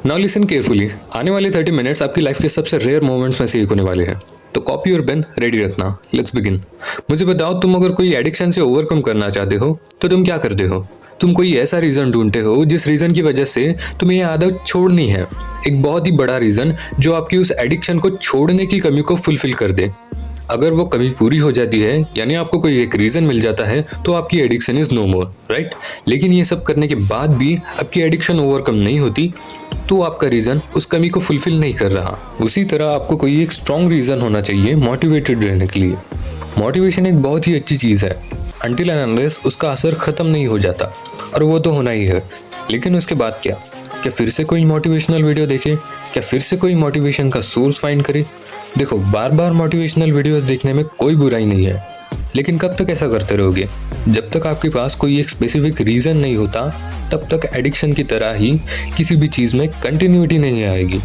Now listen carefully. आने वाले 30 minutes आपकी लाइफ के सबसे रेयर मोमेंट्स में से एक होने वाले हैं। तो कॉपी और पेन रेडी रखना। Let's begin. मुझे बताओ, तुम अगर कोई एडिक्शन से ओवरकम करना चाहते हो तो तुम क्या करते हो? तुम कोई ऐसा रीज़न ढूंढते हो जिस रीज़न की वजह से तुम्हें ये आदत छोड़नी है। एक बहुत ही बड़ा रीज़न जो आपकी उस एडिक्शन को छोड़ने की कमी को फुलफिल कर दे। अगर वो कमी पूरी हो जाती है, यानी आपको कोई एक रीज़न मिल जाता है, तो आपकी addiction is no more, right? लेकिन ये सब करने के बाद भी आपकी एडिक्शन ओवरकम नहीं होती, तो आपका रीज़न उस कमी को फुलफिल नहीं कर रहा। उसी तरह आपको कोई एक स्ट्रॉन्ग रीज़न होना चाहिए मोटिवेटेड रहने के लिए। मोटिवेशन एक बहुत ही अच्छी चीज़ है अनटिल एंड अनलेस उसका असर ख़त्म नहीं हो जाता, और वो तो होना ही है। लेकिन उसके बाद क्या फिर से कोई मोटिवेशनल वीडियो देखे? क्या फिर से कोई मोटिवेशन का सोर्स फाइंड करे? देखो, बार बार मोटिवेशनल वीडियोस देखने में कोई बुराई नहीं है, लेकिन कब तक ऐसा करते रहोगे? जब तक आपके पास कोई एक स्पेसिफिक रीज़न नहीं होता, तब तक एडिक्शन की तरह ही किसी भी चीज़ में कंटिन्यूटी नहीं आएगी।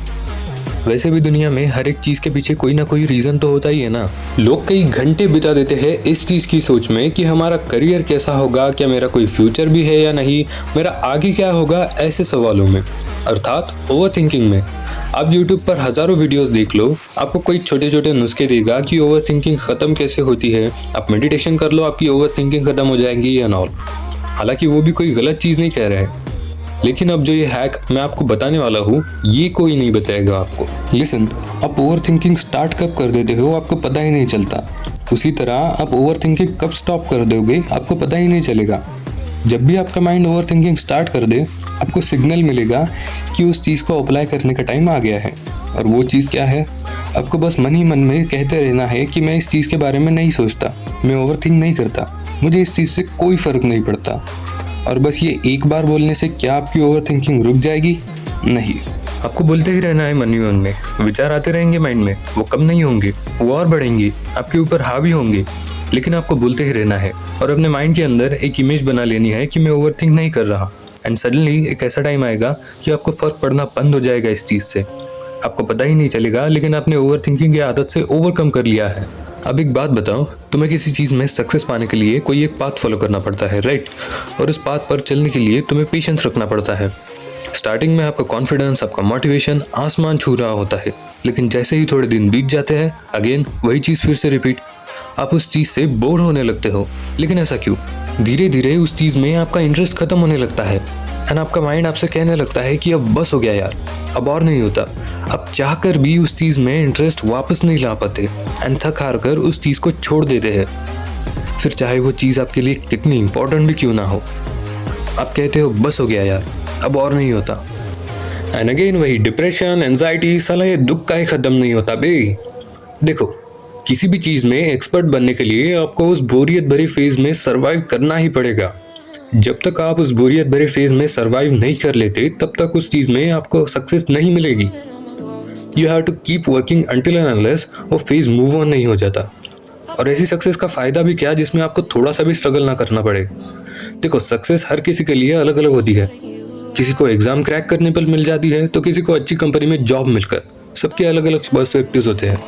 वैसे भी दुनिया में हर एक चीज़ के पीछे कोई ना कोई रीज़न तो होता ही है ना। लोग कई घंटे बिता देते हैं इस चीज़ की सोच में कि हमारा करियर कैसा होगा, क्या मेरा कोई फ्यूचर भी है या नहीं, मेरा आगे क्या होगा, ऐसे सवालों में, अर्थात ओवर थिंकिंग में। आप YouTube पर हज़ारों वीडियोस देख लो, आपको कोई छोटे छोटे नुस्खे देगा कि ओवर थिंकिंग ख़त्म कैसे होती है। आप मेडिटेशन कर लो, आपकी ओवर थिंकिंग ख़त्म हो जाएगी या नॉल। हालांकि वो भी कोई गलत चीज़ नहीं कह रहा है, लेकिन अब जो ये हैक मैं आपको बताने वाला हूँ, ये कोई नहीं बताएगा आपको। लिसन, आप ओवर थिंकिंग स्टार्ट कब कर देते हो आपको पता ही नहीं चलता। उसी तरह आप ओवर थिंकिंग कब स्टॉप कर दोगे आपको पता ही नहीं चलेगा। जब भी आपका माइंड ओवर थिंकिंग स्टार्ट कर दे, आपको सिग्नल मिलेगा कि उस चीज़ को अप्लाई करने का टाइम आ गया है। और वो चीज़ क्या है? आपको बस मन ही मन में कहते रहना है कि मैं इस चीज़ के बारे में नहीं सोचता, मैं ओवर थिंक नहीं करता, मुझे इस चीज़ से कोई फ़र्क नहीं पड़ता। और बस ये एक बार बोलने से क्या आपकी ओवर थिंकिंग रुक जाएगी? नहीं, आपको बोलते ही रहना है मन ही मन में। विचार आते रहेंगे माइंड में, वो कम नहीं होंगे, वो और बढ़ेंगे, आपके ऊपर हावी होंगे, लेकिन आपको बोलते ही रहना है। और अपने माइंड के अंदर एक इमेज बना लेनी है कि मैं ओवर थिंक नहीं कर रहा। एंड सडनली एक ऐसा टाइम आएगा कि आपको फ़र्क पड़ना बंद हो जाएगा इस चीज़ से। आपको पता ही नहीं चलेगा, लेकिन आपने ओवर थिंकिंग की आदत से ओवरकम कर लिया है। अब एक बात बताओ, तुम्हें किसी चीज़ में सक्सेस पाने के लिए कोई एक पाथ फॉलो करना पड़ता है, राइट? और उस पाथ पर चलने के लिए तुम्हें पेशेंस रखना पड़ता है। स्टार्टिंग में आपका कॉन्फिडेंस, आपका मोटिवेशन आसमान छू रहा होता है, लेकिन जैसे ही थोड़े दिन बीत जाते हैं, अगेन वही चीज़ फिर से रिपीट। आप उस चीज़ से बोर होने लगते हो। लेकिन ऐसा क्यों? धीरे धीरे उस चीज़ में आपका इंटरेस्ट खत्म होने लगता है, एंड आपका माइंड आपसे कहने लगता है कि अब बस हो गया यार, अब और नहीं होता। आप चाहकर भी उस चीज़ में इंटरेस्ट वापस नहीं ला पाते, एंड थक हार कर उस चीज़ को छोड़ देते हैं। फिर चाहे वो चीज़ आपके लिए कितनी इंपॉर्टेंट भी क्यों ना हो, आप कहते हो बस हो गया यार, अब और नहीं होता। एंड अगेन वही डिप्रेशन, एंजाइटी, साला ये दुख का ही ख़त्म नहीं होता बे। देखो, किसी भी चीज़ में एक्सपर्ट बनने के लिए आपको उस बोरियत भरे फेज में सरवाइव करना ही पड़ेगा। जब तक आप उस बोरियत भरे फेज में सरवाइव नहीं कर लेते, तब तक उस चीज़ में आपको सक्सेस नहीं मिलेगी। You have to keep working until and unless वो फेज मूव ऑन नहीं हो जाता। और ऐसी सक्सेस का फ़ायदा भी क्या जिसमें आपको थोड़ा सा भी स्ट्रगल ना करना पड़े। देखो, सक्सेस हर किसी के लिए अलग अलग होती है। किसी को एग्ज़ाम क्रैक करने पर मिल जाती है, तो किसी को अच्छी कंपनी में जॉब मिलकर। सबके अलग अलग पर्सपेक्टिव्स होते हैं।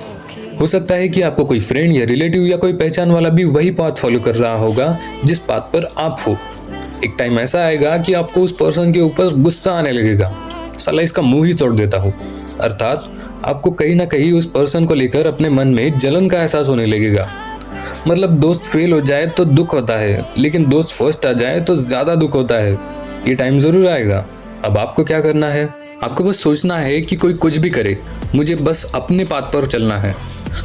हो सकता है कि आपको कोई फ्रेंड या रिलेटिव या कोई पहचान वाला भी वही पाथ फॉलो कर रहा होगा जिस पाथ पर आप हो। एक टाइम ऐसा आएगा कि आपको उस पर्सन के ऊपर गुस्सा आने लगेगा, साला इसका मुंह ही तोड़ देता हूँ। अर्थात आपको कहीं ना कहीं उस पर्सन को लेकर अपने मन में जलन का एहसास होने लगेगा। मतलब दोस्त फेल हो जाए तो दुख होता है, लेकिन दोस्त फर्स्ट आ जाए तो ज़्यादा दुख होता है। ये टाइम ज़रूर आएगा। अब आपको क्या करना है? आपको बस सोचना है कि कोई कुछ भी करे, मुझे बस अपने पाथ पर चलना है।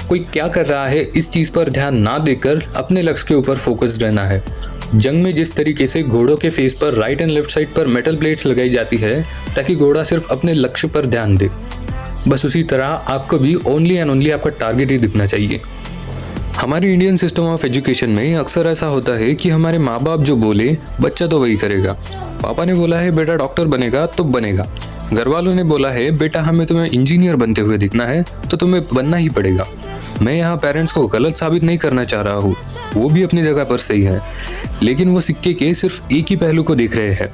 कोई क्या कर रहा है इस चीज़ पर ध्यान ना देकर अपने लक्ष्य के ऊपर फोकस्ड रहना है। जंग में जिस तरीके से घोड़ों के फेस पर राइट एंड लेफ्ट साइड पर मेटल प्लेट्स लगाई जाती है ताकि घोड़ा सिर्फ अपने लक्ष्य पर ध्यान दे, बस उसी तरह आपको भी ओनली एंड ओनली आपका टारगेट ही दिखना चाहिए। हमारे इंडियन सिस्टम ऑफ एजुकेशन में अक्सर ऐसा होता है कि हमारे माँ बाप जो बोले बच्चा तो वही करेगा। पापा ने बोला है बेटा डॉक्टर बनेगा तो बनेगा, घर वालों ने बोला है बेटा हमें तुम्हें इंजीनियर बनते हुए दिखना है तो तुम्हें बनना ही पड़ेगा। मैं यहाँ पेरेंट्स को गलत साबित नहीं करना चाह रहा हूँ, वो भी अपनी जगह पर सही है, लेकिन वो सिक्के के सिर्फ एक ही पहलू को देख रहे हैं।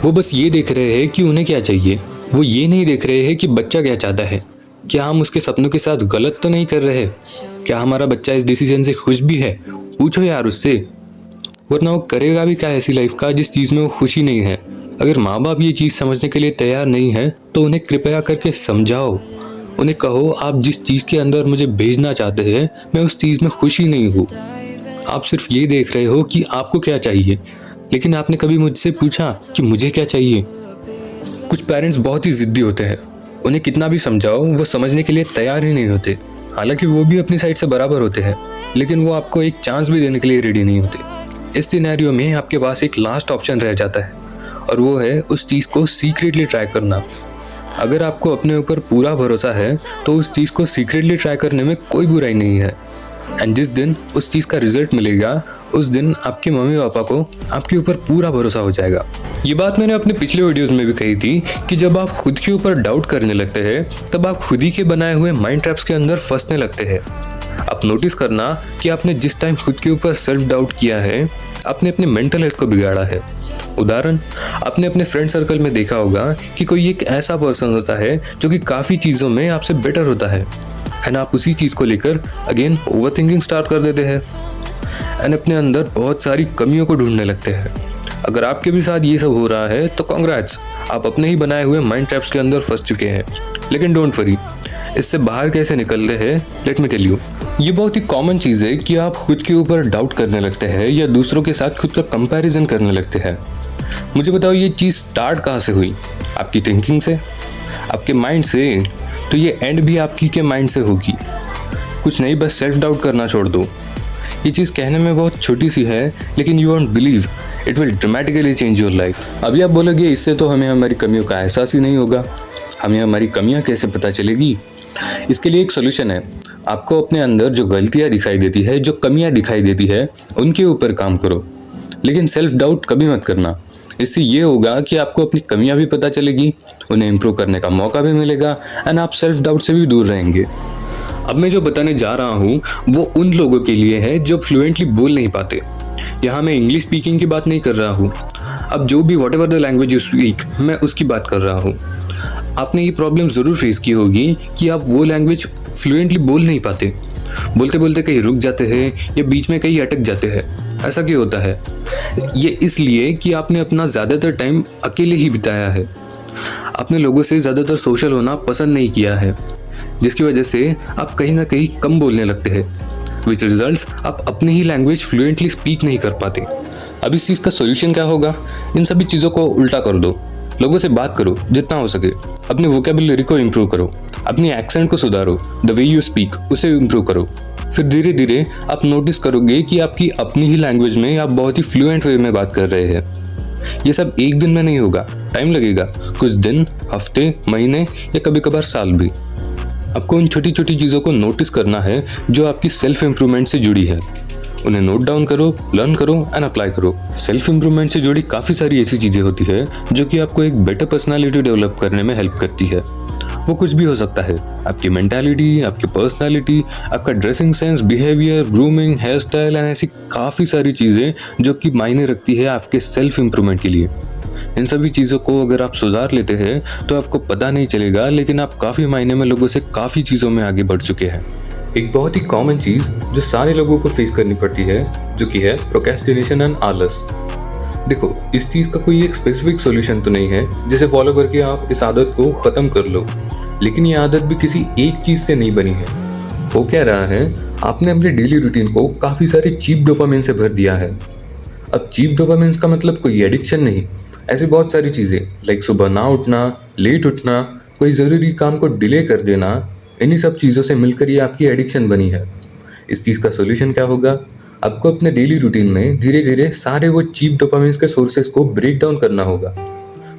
वो बस ये देख रहे हैं कि उन्हें क्या चाहिए, वो ये नहीं देख रहे हैं कि बच्चा क्या चाहता है। क्या हम उसके सपनों के साथ गलत तो नहीं कर रहे? क्या हमारा बच्चा इस डिसीजन से खुश भी है? पूछो यार उससे, वरना वो करेगा भी क्या ऐसी लाइफ का जिस चीज़ में वो खुशी नहीं है। अगर माँ बाप ये चीज़ समझने के लिए तैयार नहीं है तो उन्हें कृपया करके समझाओ। उन्हें कहो, आप जिस चीज़ के अंदर मुझे भेजना चाहते हैं मैं उस चीज़ में खुशी नहीं हूँ। आप सिर्फ ये देख रहे हो कि आपको क्या चाहिए, लेकिन आपने कभी मुझसे पूछा कि मुझे क्या चाहिए? कुछ पेरेंट्स बहुत ही ज़िद्दी होते हैं। उन्हें कितना भी समझाओ वो समझने के लिए तैयार ही नहीं होते। हालांकि वो भी अपनी साइड से बराबर होते हैं, लेकिन वो आपको एक चांस भी देने के लिए रेडी नहीं होते। इस सिनेरियो में आपके पास एक लास्ट ऑप्शन रह जाता है, और वो है उस चीज़ को सीक्रेटली ट्राई करना। अगर आपको अपने ऊपर पूरा भरोसा है तो उस चीज़ को सीक्रेटली ट्राई करने में कोई बुराई नहीं है। एंड जिस दिन उस चीज़ का रिजल्ट मिलेगा उस दिन आपके मम्मी पापा को आपके ऊपर पूरा भरोसा हो जाएगा। ये बात मैंने अपने पिछले वीडियोस में भी कही थी कि जब आप खुद के ऊपर डाउट करने लगते हैं तब आप खुद ही के बनाए हुए माइंड ट्रैप्स के अंदर फंसने लगते हैं। आप नोटिस करना कि आपने जिस टाइम खुद के ऊपर सेल्फ डाउट किया है आपने अपने मेंटल हेल्थ को बिगाड़ा है। उदाहरण, आपने अपने फ्रेंड सर्कल में देखा होगा कि कोई एक ऐसा पर्सन होता है जो कि काफ़ी चीज़ों में आपसे बेटर होता है, एंड आप उसी चीज़ को लेकर अगेन ओवर थिंकिंग स्टार्ट कर देते हैं एंड अपने अंदर बहुत सारी कमियों को ढूंढने लगते हैं। अगर आपके भी साथ ये सब हो रहा है तो कांग्रेट्स, आप अपने ही बनाए हुए माइंड ट्रैप्स के अंदर फंस चुके हैं। लेकिन डोंट वरी, इससे बाहर कैसे निकलते हैं लेट मी टेल यू। ये बहुत ही कॉमन चीज़ है कि आप खुद के ऊपर डाउट करने लगते हैं या दूसरों के साथ खुद का कंपैरिजन करने लगते हैं। मुझे बताओ ये चीज़ स्टार्ट कहाँ से हुई? आपकी थिंकिंग से, आपके माइंड से? तो ये एंड भी आपकी के माइंड से होगी। कुछ नहीं, बस सेल्फ डाउट करना छोड़ दो। ये चीज़ कहने में बहुत छोटी सी है, लेकिन you won't believe it will dramatically change your life. अभी आप बोलोगे इससे तो हमें हमारी कमियों का एहसास ही नहीं होगा, हमें हमारी कमियां कैसे पता चलेगी? इसके लिए एक सोल्यूशन है। आपको अपने अंदर जो गलतियां दिखाई देती है, जो कमियां दिखाई देती है, उनके ऊपर काम करो, लेकिन सेल्फ डाउट कभी मत करना। इससे ये होगा कि आपको अपनी कमियां भी पता चलेगी, उन्हें इम्प्रूव करने का मौका भी मिलेगा एंड आप सेल्फ डाउट से भी दूर रहेंगे। अब मैं जो बताने जा रहा हूँ वो उन लोगों के लिए है जो फ्लुएंटली बोल नहीं पाते। यहाँ मैं इंग्लिश स्पीकिंग की बात नहीं कर रहा हूँ। अब जो भी what ever the language you speak, मैं उसकी बात कर रहा हूँ। आपने ये प्रॉब्लम ज़रूर फेस की होगी कि आप वो लैंग्वेज फ्लुएंटली बोल नहीं पाते, बोलते बोलते कहीं रुक जाते हैं या बीच में कहीं अटक जाते हैं। ऐसा क्यों होता है? ये इसलिए कि आपने अपना ज़्यादातर टाइम अकेले ही बिताया है। आपने लोगों से ज़्यादातर सोशल होना पसंद नहीं किया है, जिसकी वजह से आप कहीं ना कहीं कम बोलने लगते हैं, विच रिजल्ट्स आप अपनी ही लैंग्वेज फ्लुएंटली स्पीक नहीं कर पाते। अब इस चीज़ का सोल्यूशन क्या होगा? इन सभी चीज़ों को उल्टा कर दो। लोगों से बात करो जितना हो सके, अपने वोकेबुलरी को इम्प्रूव करो, अपनी एक्सेंट को सुधारो, द वे यू स्पीक उसे इम्प्रूव करो। फिर धीरे धीरे आप नोटिस करोगे कि आपकी अपनी ही लैंग्वेज में आप बहुत ही फ्लुएंट वे में बात कर रहे हैं। ये सब एक दिन में नहीं होगा, टाइम लगेगा, कुछ दिन, हफ्ते, महीने या कभी कभार साल भी। आपको उन छोटी छोटी चीज़ों को नोटिस करना है जो आपकी सेल्फ इम्प्रूवमेंट से जुड़ी है। उन्हें नोट डाउन करो, लर्न करो एंड अप्लाई करो। सेल्फ इम्प्रूवमेंट से जुड़ी काफ़ी सारी ऐसी चीज़ें होती है जो कि आपको एक बेटर पर्सनालिटी डेवलप करने में हेल्प करती है। वो कुछ भी हो सकता है, आपकी मेंटालिटी, आपकी पर्सनालिटी, आपका dressing sense, behaviour, grooming, hair style and ऐसी काफ़ी सारी चीज़ें जो कि मायने रखती है आपके सेल्फ इम्प्रूवमेंट के लिए। इन सभी चीज़ों को अगर आप सुधार लेते हैं तो आपको पता नहीं चलेगा, लेकिन आप काफ़ी मायने में लोगों से काफ़ी चीज़ों में आगे बढ़ चुके हैं। एक बहुत ही कॉमन चीज़ जो सारे लोगों को फेस करनी पड़ती है, जो कि है प्रोक्रेस्टिनेशन एंड आलस। देखो, इस चीज़ का कोई एक स्पेसिफिक सॉल्यूशन तो नहीं है जिसे फॉलो करके आप इस आदत को ख़त्म कर लो, लेकिन ये आदत भी किसी एक चीज़ से नहीं बनी है। वो क्या रहा है, आपने अपने डेली रूटीन को काफ़ी सारे चीप डोपामिन से भर दिया है। अब चीप डोपामिन का मतलब कोई एडिक्शन नहीं, ऐसी बहुत सारी चीज़ें लाइक सुबह ना उठना, लेट उठना, कोई ज़रूरी काम को डिले कर देना, इन्हीं सब चीज़ों से मिलकर ये आपकी एडिक्शन बनी है। इस चीज़ का सोल्यूशन क्या होगा? आपको अपने डेली रूटीन में धीरे धीरे सारे वो चीप डोपामिन के सोर्सेस को ब्रेक डाउन करना होगा,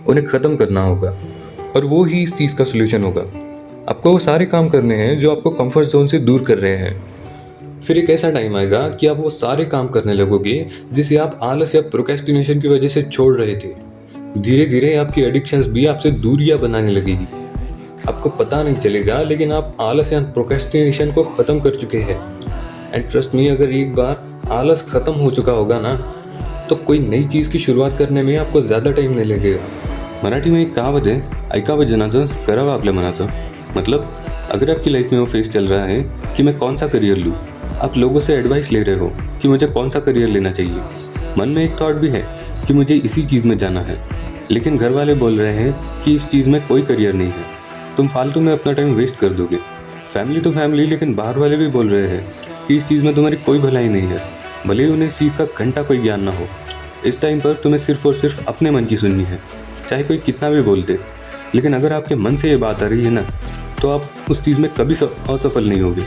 उन्हें ख़त्म करना होगा, और वो ही इस चीज़ का सोल्यूशन होगा। आपको वो सारे काम करने हैं जो आपको कंफर्ट जोन से दूर कर रहे हैं। फिर एक ऐसा टाइम आएगा कि आप वो सारे काम करने लगोगे जिसे आप आलस या प्रोक्रेस्टिनेशन की वजह से छोड़ रहे थे। धीरे धीरे आपकी एडिक्शंस भी आपसे दूरियां बनाने लगेगी। आपको पता नहीं चलेगा, लेकिन आप आलस या प्रोक्रेस्टिनेशन को ख़त्म कर चुके हैं। एंड ट्रस्ट मी, अगर एक बार आलस ख़त्म हो चुका होगा ना, तो कोई नई चीज़ की शुरुआत करने में आपको ज़्यादा टाइम नहीं लगेगा। मराठी में एक कहावत है, ऐकावं जनाचं करावं आपल्या मनाचं। मतलब अगर आपकी लाइफ में वो फेस चल रहा है कि मैं कौन सा करियर लूँ, आप लोगों से एडवाइस ले रहे हो कि मुझे कौन सा करियर लेना चाहिए, मन में एक थॉट भी है कि मुझे इसी चीज़ में जाना है, लेकिन घर वाले बोल रहे हैं कि इस चीज़ में कोई करियर नहीं है, तुम फालतू में अपना टाइम वेस्ट कर दोगे। फैमिली तो फैमिली, लेकिन बाहर वाले भी बोल रहे हैं कि इस चीज़ में तुम्हारी कोई भलाई नहीं है, भले ही उन्हें इस चीज़ का घंटा कोई ज्ञान ना हो। इस टाइम पर तुम्हें सिर्फ और सिर्फ अपने मन की सुननी है, चाहे कोई कितना भी बोल दे। लेकिन अगर आपके मन से ये बात आ रही है ना, तो आप उस चीज़ में कभी असफल नहीं होगे।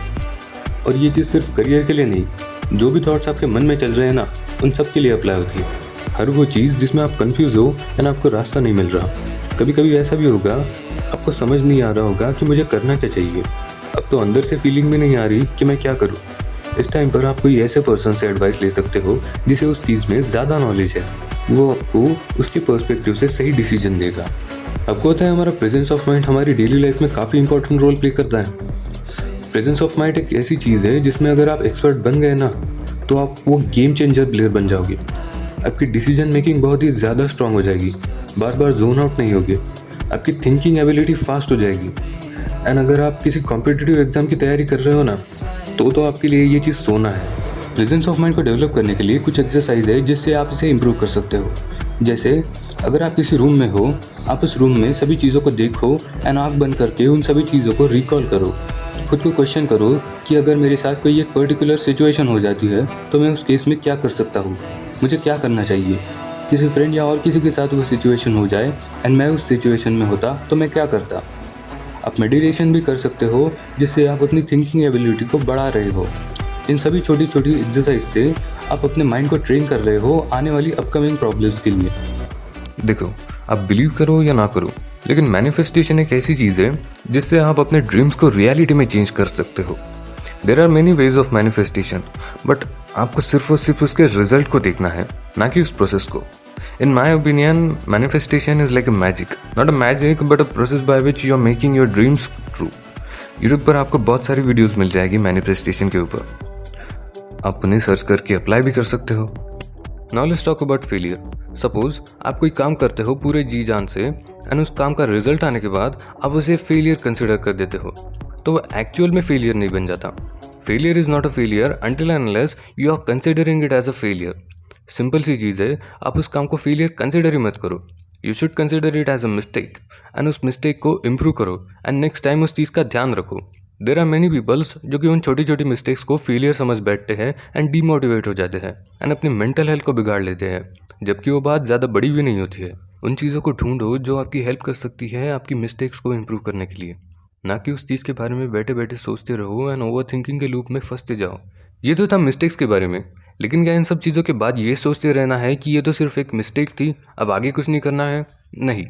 और ये चीज़ सिर्फ करियर के लिए नहीं, जो भी थॉट्स आपके मन में चल रहे हैं ना, उन सब के लिए अप्लाई होती है। हर वो चीज़ जिसमें आप कंफ्यूज हो एंड आपको रास्ता नहीं मिल रहा। कभी कभी ऐसा भी होगा, आपको समझ नहीं आ रहा होगा कि मुझे करना क्या चाहिए। अब तो अंदर से फीलिंग भी नहीं आ रही कि मैं क्या करूँ। इस टाइम पर आप कोई ऐसे पर्सन से एडवाइस ले सकते हो जिसे उस चीज़ में ज़्यादा नॉलेज है। वो आपको उसके पर्सपेक्टिव से सही डिसीजन देगा। आपको पता है, हमारा प्रेजेंस ऑफ माइंड हमारी डेली लाइफ में काफ़ी इंपॉर्टेंट रोल प्ले करता है। प्रेजेंस ऑफ माइंड एक ऐसी चीज़ है जिसमें अगर आप एक्सपर्ट बन गए ना, तो आप वो गेम चेंजर प्लेयर बन जाओगे। आपकी डिसीजन मेकिंग बहुत ही ज़्यादा स्ट्रांग हो जाएगी, बार बार जोन आउट नहीं होगे, आपकी थिंकिंग एबिलिटी फास्ट हो जाएगी। एंड अगर आप किसी कॉम्पिटिटिव एग्जाम की तैयारी कर रहे हो ना, तो आपके लिए ये चीज़ सोना है। प्रेजेंस ऑफ माइंड को डेवलप करने के लिए कुछ एक्सरसाइज है जिससे आप इसे इम्प्रूव कर सकते हो। जैसे अगर आप किसी रूम में हो, आप उस रूम में सभी चीज़ों को देखो एंड आँख बंद करके उन सभी चीज़ों को रिकॉल करो। खुद को क्वेश्चन करो कि अगर मेरे साथ कोई एक पर्टिकुलर सिचुएशन हो जाती है तो मैं उस केस में क्या कर सकता हूँ, मुझे क्या करना चाहिए। किसी फ्रेंड या और किसी के साथ वो सिचुएशन हो जाए एंड मैं उस सिचुएशन में होता तो मैं क्या करता। आप मेडिटेशन भी कर सकते हो जिससे आप अपनी थिंकिंग एबिलिटी को बढ़ा रहे हो। इन सभी छोटी छोटी एक्सरसाइज से आप अपने माइंड को ट्रेन कर रहे हो आने वाली अपकमिंग प्रॉब्लम्स के लिए। देखो, आप बिलीव करो या ना करो, लेकिन मैनिफेस्टेशन एक ऐसी चीज़ है जिससे आप अपने ड्रीम्स को रियलिटी में चेंज कर सकते हो। There are many ways of manifestation, but आपको सिर्फ और सिर्फ उसके रिजल्ट को देखना है, ना कि उस प्रोसेस को। In my opinion, manifestation is like a magic, not a magic but a process by which you are making your dreams true. YouTube पर आपको बहुत सारी वीडियोस मिल जाएगी मैनिफेस्टेशन के ऊपर, आप उन्हें सर्च करके अप्लाई भी कर सकते हो। Now let's talk about failure. Suppose आप कोई काम करते हो पूरे जी जान से एंड उस काम का रिजल्ट आने के बाद आप उसे फेलियर कंसिडर कर देते हो, तो वो एक्चुअल में फेलियर नहीं बन जाता। Failure is not a failure until and unless you are considering it as a failure. Simple सी चीज़ है, आप उस काम को फेलियर कंसिडर ही मत करो, you should consider it as a mistake and उस मिस्टेक को इम्प्रूव करो एंड नेक्स्ट टाइम उस चीज़ का ध्यान रखो। देर आर मेनी पीपल्स जो कि उन छोटी छोटी मिस्टेक्स को फेलियर समझ बैठते हैं एंड डीमोटिवेट हो जाते हैं एंड अपनी मेंटल हेल्थ को बिगाड़ लेते हैं, जबकि वो बात ज़्यादा बड़ी भी नहीं होती है। उन चीज़ों को ढूंढो जो आपकी हेल्प कर सकती है आपकी मिस्टेक्स को इम्प्रूव करने के लिए, ना कि उस चीज़ के बारे में बैठे बैठे सोचते रहो एंड ओवर थिंकिंग के लूप में फंसते जाओ। ये तो था मिस्टेक्स के बारे में, लेकिन क्या इन सब चीज़ों के बाद ये सोचते रहना है कि ये तो सिर्फ एक मिस्टेक थी, अब आगे कुछ नहीं करना है? नहीं,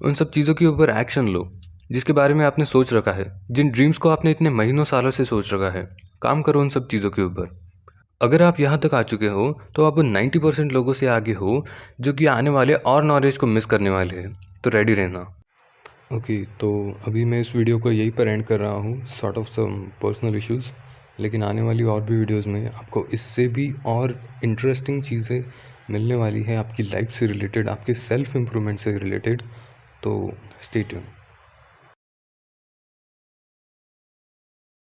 उन सब चीज़ों के ऊपर एक्शन लो जिसके बारे में आपने सोच रखा है, जिन ड्रीम्स को आपने इतने महीनों सालों से सोच रखा है, काम करो उन सब चीज़ों के ऊपर। अगर आप यहाँ तक आ चुके हो तो आप 90% लोगों से आगे हो जो कि आने वाले और नॉलेज को मिस करने वाले हैं, तो रेडी रहना। ओके, तो अभी मैं इस वीडियो को यहीं पर एंड कर रहा हूँ, sort of some personal issues, लेकिन आने वाली और भी वीडियोज़ में आपको इससे भी और इंटरेस्टिंग चीज़ें मिलने वाली हैं आपकी लाइफ से रिलेटेड, आपके सेल्फ इम्प्रूवमेंट से रिलेटेड, तो स्टे ट्यून।